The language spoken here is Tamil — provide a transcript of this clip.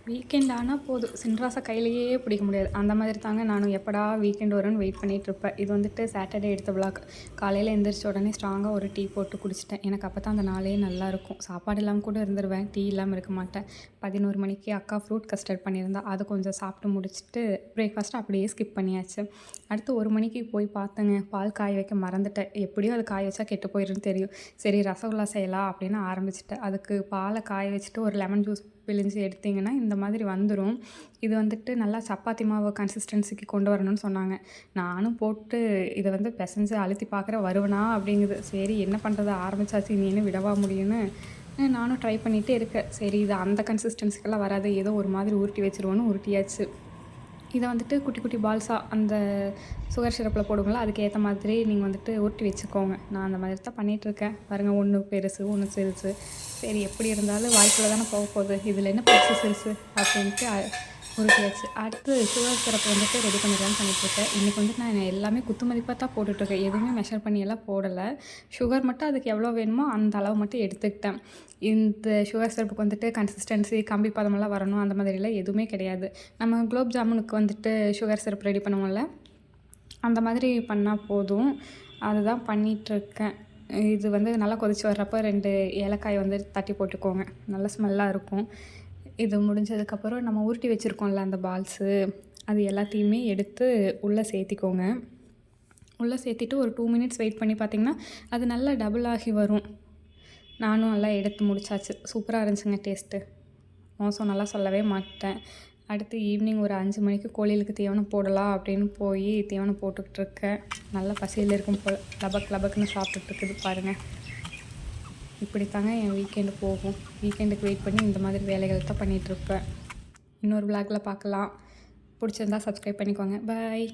வீக்கெண்ட் ஆனா போதும். சின்ராச கையிலேயே பிடிக்க முடியாது. அந்த மாதிரி தாங்க நானும் எப்படா வீக்கெண்ட் வரும்னு வெயிட் பண்ணிட்டுருப்பேன். இது வந்துட்டு சாட்டர்டே எடுத்த விளாக். காலையில எந்திரிச்ச உடனே ஸ்ட்ராங்கா ஒரு டீ போட்டு குடிச்சிட்டேன். எனக்கு அப்போ தான் அந்த நாளே நல்லாயிருக்கும். சாப்பாடு இல்லாம கூட இருந்துருவேன். டீ இல்லாம இருக்க மாட்டேன். 11 மணிக்கு அக்கா ஃப்ரூட் கஸ்டர்ட் பண்ணியிருந்தா. அது கொஞ்சம் சாப்பிட்டு முடிச்சுட்டு பிரேக்ஃபாஸ்ட்டு அப்படியே ஸ்கிப் பண்ணியாச்சு. அடுத்து 1 மணிக்கு போய் பார்த்தேங்க. பால் காய வைக்க மறந்துட்டேன். எப்படியும் அது காய வச்சா கெட்டு போயிரும்னு தெரியும். சரி ரசகுல்லா செய்யலாம் அப்படின்னு ஆரம்பிச்சுட்டேன். அதுக்கு பாலை காய வச்சுட்டு ஒரு லெமன் ஜூஸ் பிழிஞ்சு எடுத்தீங்கன்னா இந்த மாதிரி வந்துடும். இது வந்துட்டு நல்லா சப்பாத்தி மாவு கன்சிஸ்டன்சிக்கு கொண்டு வரணும்னு சொன்னாங்க. நானும் போட்டு இதை வந்து பிசைஞ்சு அழுத்தி பார்க்குறேன் வருவனா அப்படிங்குது. சரி என்ன பண்ணுறது, ஆரம்பிச்சாச்சு இனி என்ன விடவா முடியும்னு நானும் ட்ரை பண்ணிகிட்டே இருக்கேன். சரி இது அந்த கன்சிஸ்டன்சிக்கெல்லாம் வராது, ஏதோ ஒரு மாதிரி உருட்டி வச்சுருவோன்னு உருட்டியாச்சு. இதை வந்துட்டு குட்டி குட்டி பால்ஸாக அந்த சுகர் சிரப்பில் போடுங்களா, அதுக்கு ஏற்ற மாதிரி நீங்கள் வந்துட்டு உருட்டி வச்சுக்கோங்க. நான் அந்த மாதிரி தான் பண்ணிகிட்ருக்கேன். பாருங்கள், ஒன்று பெருசு ஒன்று சிறுசு. சரி எப்படி இருந்தாலும் வாய்க்குள்ளே தானே போக போகுது, இதில் என்ன பெருசு சிறுசு அப்படின்ட்டு உருட்டியாச்சு. அடுத்து சுகர் சிரப்பு வந்துட்டு ரெடி பண்ணிடலான்னு பண்ணிகிட்ருக்கேன். இன்றைக்கி வந்துட்டு நான் எல்லாமே குத்து மதிப்பாக தான் போட்டுட்ருக்கேன். எதுவுமே மெஷர் பண்ணியெல்லாம் போடலை. சுகர் மட்டும் அதுக்கு எவ்வளோ வேணுமோ அந்த அளவு மட்டும் எடுத்துக்கிட்டேன். இந்த சுகர் சிரப்புக்கு வந்துட்டு கன்சிஸ்டன்சி கம்பி பதமெல்லாம் வரணும் அந்த மாதிரிலாம் எதுவுமே கிடையாது. நம்ம குலோப் ஜாமுனுக்கு வந்துட்டு சுகர் சிரப் ரெடி பண்ணுவோம்ல, அந்த மாதிரி பண்ணால் போதும். அதுதான் பண்ணிகிட்ருக்கேன். இது வந்து நல்லா கொதிச்சு வர்றப்போ 2 ஏலக்காய் வந்து தட்டி போட்டுக்கோங்க. நல்ல ஸ்மெல்லாக இருக்கும். இது முடிஞ்சதுக்கப்புறம் நம்ம உருட்டி வச்சுருக்கோம்ல அந்த பால்ஸு, அது எல்லாத்தையுமே எடுத்து உள்ளே சேர்த்திக்கோங்க. உள்ளே சேர்த்திட்டு ஒரு 2 மினிட்ஸ் வெயிட் பண்ணி பார்த்திங்கன்னா அது நல்லா டபுள் ஆகி வரும். நானும் நல்லா எடுத்து முடிச்சாச்சு. சூப்பராக இருந்துச்சுங்க டேஸ்ட்டு. மோசம் நல்லா சொல்லவே மாட்டேன். அடுத்து ஈவினிங் ஒரு 5 மணிக்கு கோழிகளுக்கு தீவனம் போடலாம் அப்படின்னு போய் தீவனம் போட்டுக்கிட்டுருக்கேன். நல்லா பசியில் இருக்கும் போல் லபக் லபக்குன்னு சாப்பிட்டுட்ருக்குது பாருங்கள். இப்படி தாங்க என் வீக்கெண்டு போகும். வீக்கெண்டுக்கு வெயிட் பண்ணி இந்த மாதிரி வேலைகள் தான் பண்ணிகிட்ருப்பேன். இன்னொரு விளாகில் பார்க்கலாம். பிடிச்சிருந்தா சப்ஸ்கிரைப் பண்ணிக்கோங்க. பாய்.